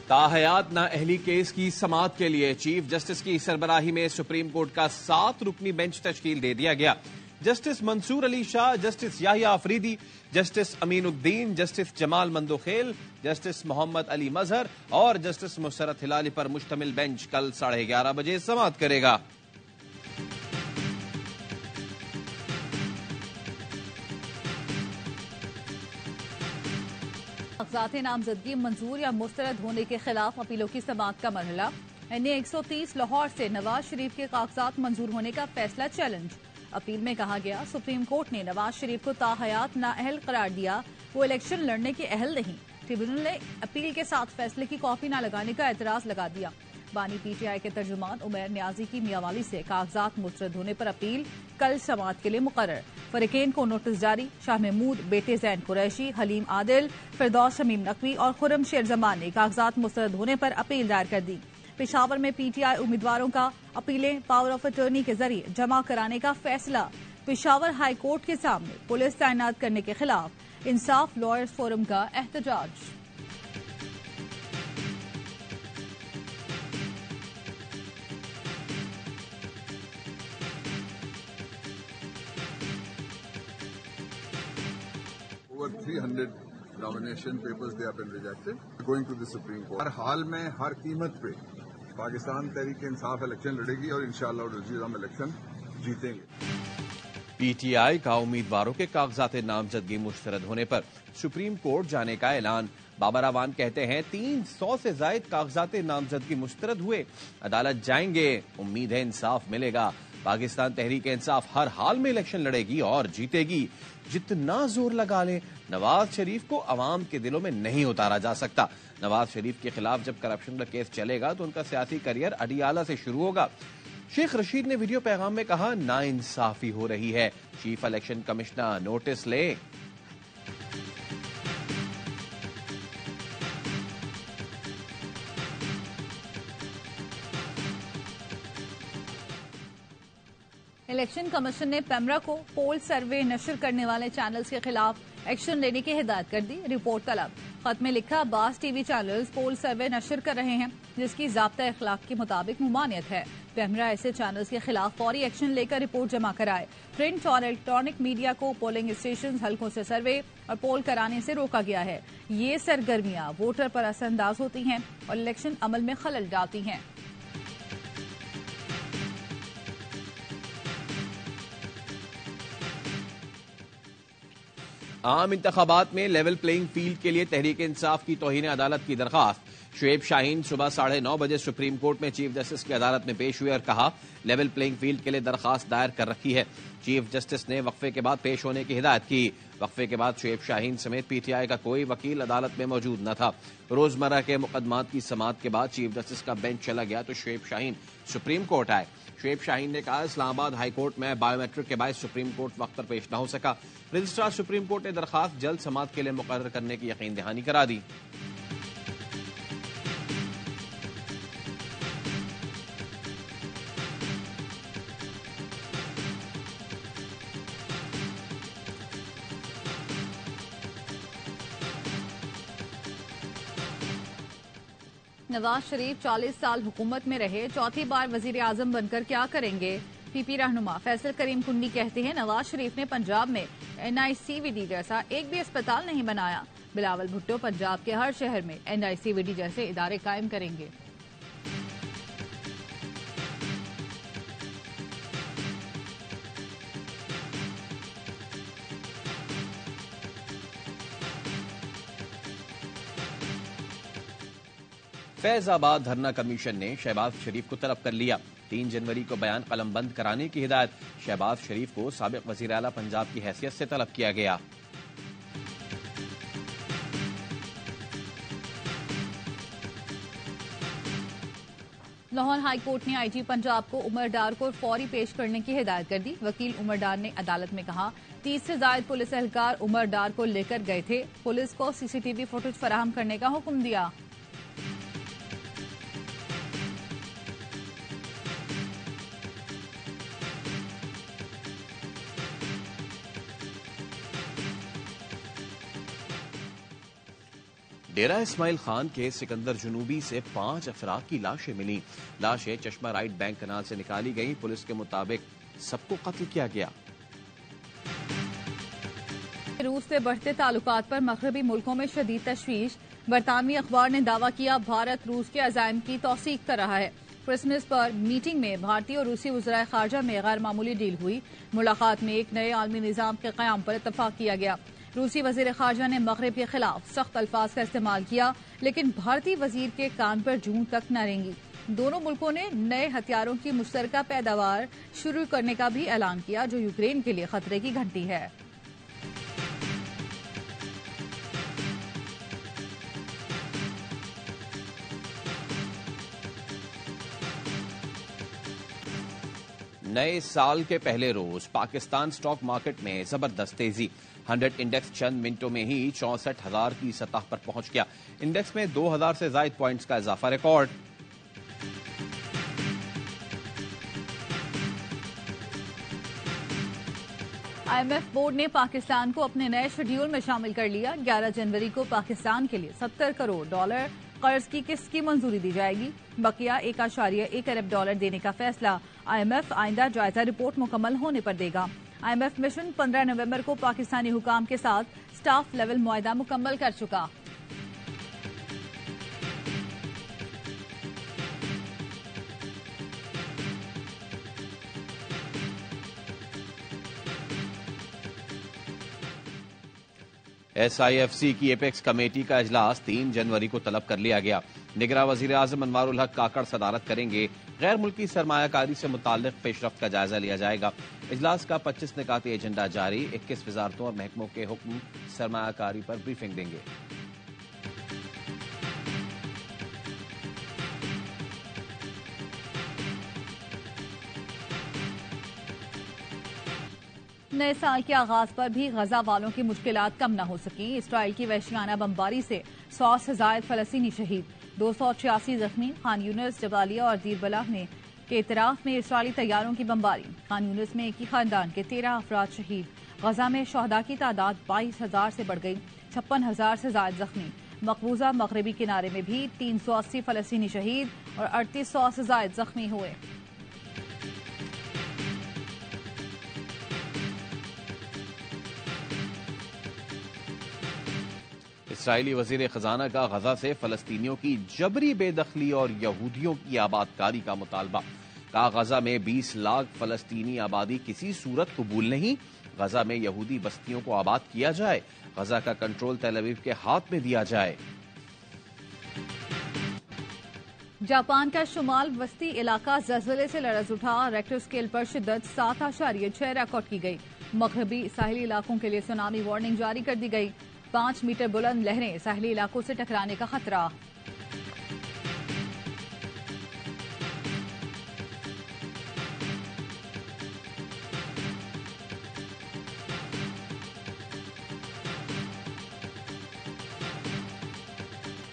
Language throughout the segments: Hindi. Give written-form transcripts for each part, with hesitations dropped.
ताहयात नाअहली केस की समाअत के लिए चीफ जस्टिस की सरबराही में सुप्रीम कोर्ट का 7 रुकनी बेंच तश्कील दे दिया गया। Justice Mansoor Ali Shah, justice Yahya Afridi, justice Aminuddin, justice Jamal Mandokhail, justice Muhammad Ali Mazhar और जस्टिस मुसरत हिलाली पर मुश्तमिल बेंच कल 11:30 बजे समाअत करेगा। कागजात नामजदगी मंजूर या मुस्तरद होने के खिलाफ अपीलों की समाअत का मरहला। NA 130 लाहौर से नवाज शरीफ के कागजात मंजूर होने का फैसला चैलेंज। अपील में कहा गया, सुप्रीम कोर्ट ने नवाज शरीफ को ताहयात नाअहल करार दिया, वो इलेक्शन लड़ने के अहल नहीं। ट्रिब्यूनल ने अपील के साथ फैसले की कॉपी न लगाने का एतराज लगा दिया। बानी PTI के तर्जुमान उमैर न्याजी की मियावाली से कागजात मुस्तरद होने पर अपील कल समाअत के लिए मुकर्रर। फरीकेन को नोटिस जारी। शाह महमूद, बेटे जैन कुरैशी, हलीम आदिल, फिरदौस शमीम नकवी और खुर्रम शेर जमान ने कागजात मुस्तरद होने पर अपील दायर कर दी। पेशावर में PTI उम्मीदवारों का अपीलें पावर ऑफ अटर्नी के जरिए जमा कराने का फैसला। पेशावर हाई कोर्ट के सामने पुलिस तैनात करने के खिलाफ इंसाफ लॉयर्स फोरम का एहतजाज। Over 300 nomination papers they have been rejected. Going to the Supreme Court. हर हाल में हर कीमत पे पाकिस्तान तहरीक इंसाफ इलेक्शन लड़ेगी और इंशाअल्लाह रज़ी हम इलेक्शन जीतेंगे। PTI का उम्मीदवारों के कागजात नामजदगी मुस्तरद होने पर सुप्रीम कोर्ट जाने का ऐलान। बाबर अवान कहते हैं 300 से जायद कागजात नामजदगी मुस्तरद हुए, अदालत जाएंगे, उम्मीद है इंसाफ मिलेगा। पाकिस्तान तहरीक इंसाफ हर हाल में इलेक्शन लड़ेगी और जीतेगी। जितना जोर लगा लें, नवाज शरीफ को अवाम के दिलों में नहीं उतारा जा सकता। नवाज शरीफ के खिलाफ जब करप्शन का केस चलेगा तो उनका सियासी करियर अडियाला से शुरू होगा। शेख रशीद ने वीडियो पैगाम में कहा, नाइंसाफी हो रही है, चीफ इलेक्शन कमिश्नर नोटिस ले। इलेक्शन कमीशन ने पैमरा को पोल सर्वे नशर करने वाले चैनल्स के खिलाफ एक्शन लेने की हिदायत कर दी। रिपोर्ट तलब। खत में लिखा, बास टीवी चैनल्स पोल सर्वे नशर कर रहे हैं जिसकी ज़ाब्ता अखलाक के मुताबिक मुमानियत है। पैमरा ऐसे चैनल्स के खिलाफ फौरी एक्शन लेकर रिपोर्ट जमा कराए। प्रिंट और इलेक्ट्रॉनिक मीडिया को पोलिंग स्टेशन हल्कों से सर्वे और पोल कराने से रोका गया है। ये सरगर्मियां वोटर पर असरअंदाज होती हैं और इलेक्शन अमल में खलल डालती हैं। आम इंतखाबात में लेवल प्लेइंग फील्ड के लिए तहरीक इंसाफ की तौहीन अदालत की दरखास्त। शुएब शाहीन सुबह 9:30 बजे सुप्रीम कोर्ट में चीफ जस्टिस की अदालत में पेश हुए और कहा, लेवल प्लेइंग फील्ड के लिए दरखास्त दायर कर रखी है। चीफ जस्टिस ने वक्फे के बाद पेश होने की हिदायत की। वक्फे के बाद शुएब शाहीन समेत PTI का कोई वकील अदालत में मौजूद न था। रोजमर्रा के मुकदमात की समाअत के बाद चीफ जस्टिस का बेंच चला गया तो शुएब शाहीन सुप्रीम कोर्ट आए। शुएब शाहीन ने कहा, इस्लामाबाद हाई कोर्ट में बायोमेट्रिक के बायस सुप्रीम कोर्ट वक्त पर पेश न हो सका। रजिस्ट्रार सुप्रीम कोर्ट ने दरखास्त जल्द समाअत के लिए मुकर्रर करने की यकीन दहानी करा दी। नवाज शरीफ 40 साल हुकूमत में रहे, चौथी बार वजीर आजम बनकर क्या करेंगे? PP रहनुमा फैसल करीम कुंडी कहते हैं, नवाज शरीफ ने पंजाब में NICVD जैसा एक भी अस्पताल नहीं बनाया। बिलावल भुट्टो पंजाब के हर शहर में NICVD जैसे इदारे कायम करेंगे। फैजाबाद धरना कमीशन ने शहबाज शरीफ को तलब कर लिया। 3 जनवरी को बयान कलमबंद कराने की हिदायत। शहबाज शरीफ को साबिक वजीर आला पंजाब की हैसियत से तलब किया गया। लाहौर हाई कोर्ट ने IG पंजाब को उमर डार को फौरी पेश करने की हिदायत कर दी। वकील उमर डार ने अदालत में कहा, 30 से ज्यादा पुलिस एहलकार उमर डार को लेकर गए थे। पुलिस को CCTV फुटेज फराहम करने का हुक्म दिया। डेरा इस्माइल खान के सिकंदर जुनूबी से 5 अफराद की लाशें मिली। लाशें चश्मा राइट बैंक कनाल से निकाली गई। पुलिस के मुताबिक सबको कत्ल किया गया। रूस से बढ़ते ताल्लुकात पर मगरबी मुल्कों में शदीद तशवीश। बरतानवी अखबार ने दावा किया भारत रूस के अज़ाइम की तौसीक कर रहा है। क्रिसमस पर मीटिंग में भारतीय और रूसी वज़राए खारजा में गैर मामूली डील हुई। मुलाकात में एक नए आलमी निज़ाम के क़याम पर इत्तफाक किया गया। रूसी वज़ीर खारजा ने मगरब के खिलाफ सख्त अल्फाज का इस्तेमाल किया, लेकिन भारतीय वज़ीर के कान पर जूं तक न रेंगी। दोनों मुल्कों ने नए हथियारों की मुश्तरका पैदावार शुरू करने का भी ऐलान किया, जो यूक्रेन के लिए खतरे की घंटी है। नए साल के पहले रोज पाकिस्तान स्टॉक मार्केट में जबरदस्त तेजी। 100 इंडेक्स चंद मिनटों में ही 64,000 की सतह पर पहुंच गया। इंडेक्स में 2,000 से ज्यादा पॉइंट्स का इजाफा रिकॉर्ड। IMF बोर्ड ने पाकिस्तान को अपने नए शेड्यूल में शामिल कर लिया। 11 जनवरी को पाकिस्तान के लिए $70 करोड़ कर्ज की किस्त की मंजूरी दी जाएगी। बकिया $1.1 अरब देने का फैसला IMF आइंदा जायजा रिपोर्ट मुकम्मल होने पर देगा। IMF मिशन 15 नवंबर को पाकिस्तानी हुकाम के साथ स्टाफ लेवल मुआहदा मुकम्मल कर चुका। SIFC की एपेक्स कमेटी का इजलास 3 जनवरी को तलब कर लिया गया। निगरां वजीर आजम अनवारुल हक काकड़ सदारत करेंगे। गैर मुल्की सरमायाकारी से मुताल्लिक पेशरफ्त का जायजा लिया जाएगा। इजलास का 25 निकाती एजेंडा जारी। 21 वजारतों और महकमों के हुक्म सरमायाकारी पर ब्रीफिंग देंगे। नए साल के आगाज पर भी गजा वालों की मुश्किलात कम न हो सकी। इसराइल की वहशियाना बमबारी से 100 से ज्यादा फलस्तीनी शहीद, 286 जख्मी। खान यूनिस, जबालिया और दीर बलाह ने के इतराफ में इसराइली तैयारों की बमबारी। खान यूनिस में एक ही खानदान के 13 अफराद शहीद। गजा में शहदा की तादाद 22,000 से बढ़ गई, 56,000 से ज्यादा जख्मी। मकबूजा मगरबी किनारे में भी 380 फलस्तीनी शहीद और 3800 से ज्यादा जख्मी हुए। इसराइली वजीर खजाना का गजा से फलस्तीनियों की जबरी बेदखली और यहूदियों की आबादकारी का मुतालबा। कहा गजा में 20 लाख फलस्तीनी आबादी किसी सूरत कबूल नहीं। गजा में यहूदी बस्तियों को आबाद किया जाए। गजा का कंट्रोल तेल अवीव के हाथ में दिया जाए। जापान का शुमाल वस्ती इलाका ज़लज़ले से लरज़ उठा। रेक्टर स्केल पर शिद्दत 7.6 रिकॉर्ड की गई। मगरबी साहिली इलाकों के लिए सुनामी वार्निंग जारी कर दी गई। 5 मीटर बुलंद लहरें, साहिली इलाकों से टकराने का खतरा।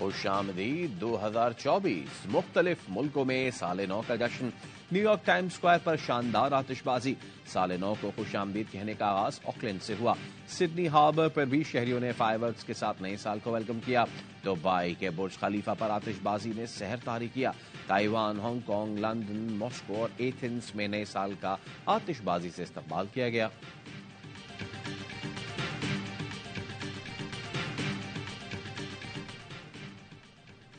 खुशामदीद 2024 मुख्तलिफ मुल्कों में साले नौ का जश्न। न्यूयॉर्क टाइम्स स्क्वायर पर शानदार आतिशबाजी। साले नौ को खुशामदीद कहने का आगाज ऑकलैंड से हुआ। सिडनी हार्बर पर भी शहरियों ने फायरवर्क्स के साथ नए साल को वेलकम किया। दुबई के बुर्ज खलीफा पर आतिशबाजी ने सहर तारी किया। ताइवान, हांगकांग, लंदन, मॉस्को और एथेंस में नए साल का आतिशबाजी से इस्तकबाल किया गया।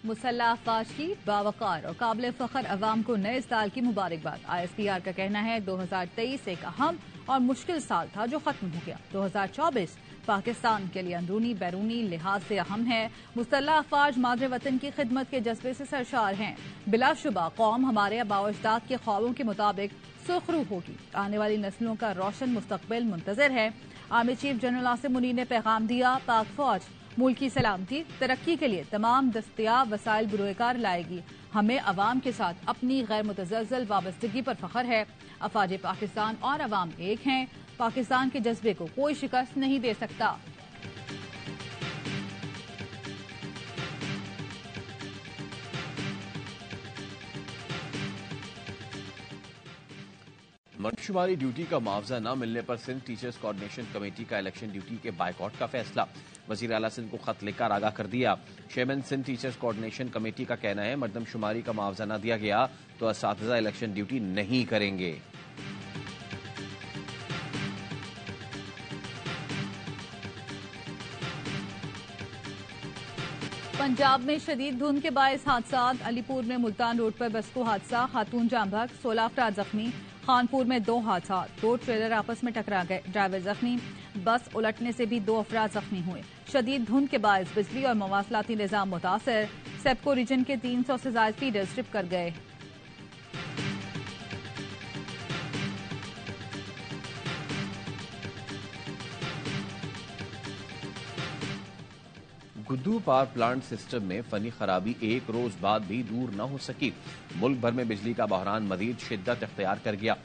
मुसल्लह अफवाज की बावकार और काबिल फख्र अवाम को नए साल की मुबारकबाद। ISPR का कहना है 2023 एक अहम और मुश्किल साल था जो खत्म हो गया। 2024 पाकिस्तान के लिए अंदरूनी बैरूनी लिहाज से अहम है। मुसल्लह अफवाज मादरे वतन की खिदमत के जज्बे से सरशार हैं। बिलाशुबा कौम हमारे आबाओ-अजदाद के ख्वाबों के मुताबिक सुरखरू होगी। आने वाली नस्लों का रोशन मुस्तकबिल मुंतजर है। Army chief general Asim Munir ने पैगाम दिया, पाक फौज मुल्क की सलामती तरक्की के लिए तमाम दस्तयाब वसाइल बुरोकार लाएगी। हमें अवाम के साथ अपनी गैर मुतज़लज़ल वाबस्तगी पर फख्र है। अफवाज पाकिस्तान और अवाम एक हैं। पाकिस्तान के जज्बे को कोई शिकस्त नहीं दे सकता। मर्दशुमारी ड्यूटी का मुआवजा न मिलने पर सिंध टीचर्स कोऑर्डिनेशन कमेटी का इलेक्शन ड्यूटी के बाइकआउट का फैसला। वजीर आला सिंध को खत लिखकर आगाह कर दिया। Chairman Sindh teachers coordination committee का कहना है मरदमशुमारी का मुआवजा न दिया गया तो असातिज़ा इलेक्शन ड्यूटी नहीं करेंगे। पंजाब में शदीद धुंध के बायस हादसात। अलीपुर में मुल्तान रोड पर बस को हादसा, खातून जाम बहक, 16 अफराद जख्मी। खानपुर में 2 हादसा, 2 ट्रेलर आपस में टकरा गए, ड्राइवर जख्मी। बस उलटने से भी 2 अफराद जख्मी हुए। शदीद धुंध के बायस बिजली और मवासलाती निजाम मुतासर। सेप्को रीजन के 300 से ज्यादा फीडर्स ट्रिप कर गए। गुद्दू पावर प्लांट सिस्टम में फनी खराबी एक रोज बाद भी दूर न हो सकी। मुल्क भर में बिजली का बहरान मजीद शिद्दत इख्तियार कर गया।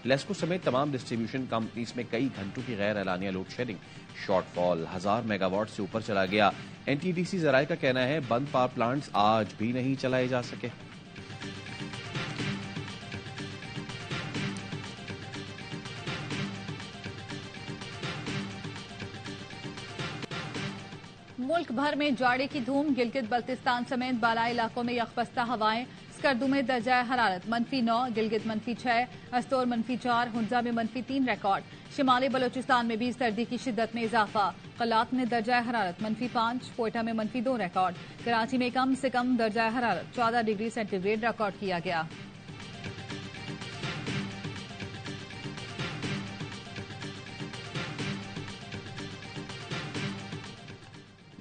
लेस्को समेत तमाम डिस्ट्रीब्यूशन कंपनीज में कई घंटों की गैर एलानिया लोड शेडिंग। शॉर्टफॉल 1000 मेगावाट से ऊपर चला गया। एनटीडीसी जराये का कहना है बंद पावर प्लांट्स आज भी नहीं चलाए जा सके। मुल्क भर में जाड़े की धूम। गिलगित बल्तिस्तान समेत बालाई इलाकों में यकबस्ता हवाएं। स्कर्दू में दर्जा हरारत -9, गिलगित -6, अस्तोर -4, हुंजा में -3 रिकॉर्ड। शिमाली बलोचिस्तान में भी सर्दी की शिद्दत में इजाफा। कलात में दर्जा हरारत -5, कोयटा में -2 रिकॉर्ड। कराची में कम से कम दर्जा हरारत 14 डिग्री सेंटीग्रेड रिकॉर्ड किया गया।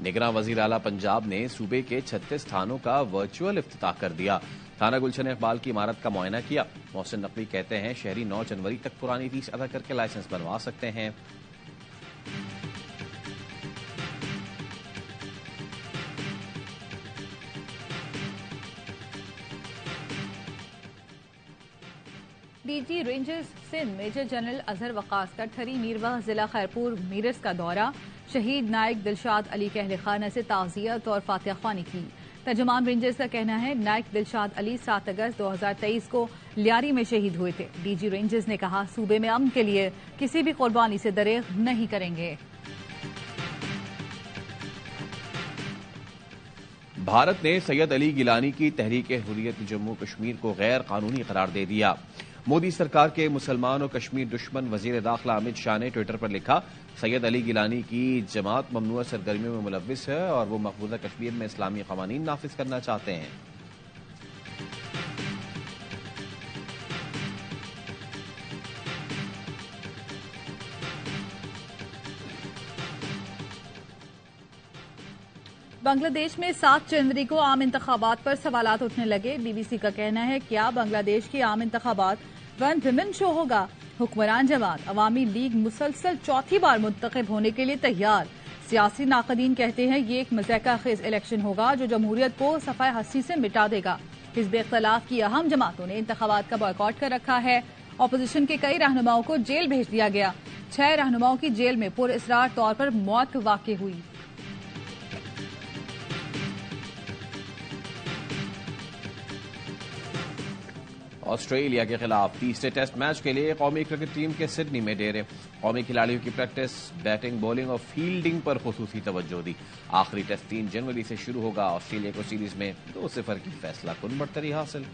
निगरान वजीर आला पंजाब ने सूबे के 36 थानों का वर्चुअल इफ्तिताह कर दिया। थाना गुलशन इकबाल की इमारत का मुआयना किया। मोहसिन नकवी कहते हैं शहरी 9 जनवरी तक पुरानी फीस अदा करके लाइसेंस बनवा सकते हैं। DG rangers Sindh major general Azhar Waqas का ठरी मीरवा जिला खैरपुर मीरस का दौरा। शहीद नायक दिलशाद अली के अहले खाना से ताज़ियत और फातिहा ख्वानी की। तर्जुमान रेंजर्स का कहना है नायक दिलशाद अली 7 अगस्त 2023 को लियारी में शहीद हुए थे। डीजी रेंजर्स ने कहा सूबे में अमन के लिए किसी भी कुर्बानी से दरेग नहीं करेंगे। भारत ने सैयद अली गिलानी की तहरीक हुर्रियत जम्मू कश्मीर को गैर कानूनी करार दे दिया। मोदी सरकार के मुसलमान और कश्मीर दुश्मन वजीर दाखिला अमित शाह ने ट्विटर पर लिखा सैयद अली गिलानी की जमात ममनुआ सरगर्मियों में मुलव्विस है और वो मकबूजा कश्मीर में इस्लामी क़वानीन नाफिज करना चाहते हैं। बांग्लादेश में 7 जनवरी को आम इंतखाबात पर सवालात उठने लगे। बीबीसी का कहना है क्या बांग्लादेश के आम इंतखाबात वन विमेन शो होगा। हुक्मरान जमात अवामी लीग मुसलसल चौथी बार मुंतखब होने के लिए तैयार। सियासी नाकदीन कहते हैं ये एक मज़ाक़ा खेज इलेक्शन होगा जो जमहूरियत को सफ़ाए हस्ती से मिटा देगा। हिज़्ब इख्तिलाफ की अहम जमातों ने इंतखाबात का बॉयकॉट कर रखा है। अपोजिशन के कई रहनुमाओं को जेल भेज दिया गया। 6 रहनुमाओं की जेल में पुरअसरार तौर पर मौत वाक़ई हुई। ऑस्ट्रेलिया के खिलाफ तीसरे टेस्ट मैच के लिए कौमी क्रिकेट टीम के सिडनी में डेरे। कौमी खिलाड़ियों की प्रैक्टिस, बैटिंग, बॉलिंग और फील्डिंग पर खुसूसी तवज्जो दी। आखिरी टेस्ट 3 जनवरी से शुरू होगा। ऑस्ट्रेलिया को सीरीज में 2-0 की फैसला कुन बढ़तरी हासिल।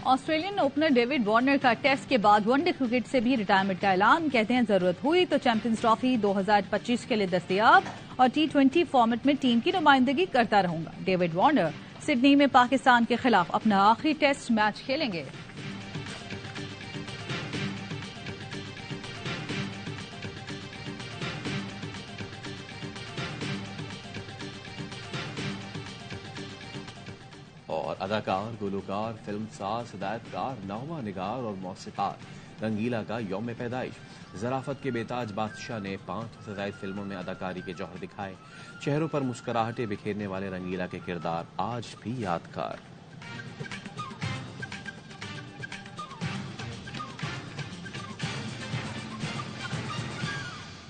ऑस्ट्रेलियन ओपनर डेविड वार्नर का टेस्ट के बाद वनडे क्रिकेट से भी रिटायरमेंट का ऐलान। कहते हैं जरूरत हुई तो चैंपियंस ट्रॉफी 2025 के लिए दस्तयाब और T20 फॉर्मेट में टीम की नुमाइंदगी करता रहूंगा। डेविड वार्नर सिडनी में पाकिस्तान के खिलाफ अपना आखिरी टेस्ट मैच खेलेंगे। और अदाकार, गुलकार, फिल्मसाज, हिदायतकार, नगमा निगार और मौसीकार रंगीला का यौम पैदाइश। ज़राफत के बेताज बादशाह ने 5 से ज़ायद फिल्मों में अदाकारी के जौहर दिखाए। चेहरों पर मुस्कुराहटें बिखेरने वाले रंगीला के किरदार आज भी यादगार।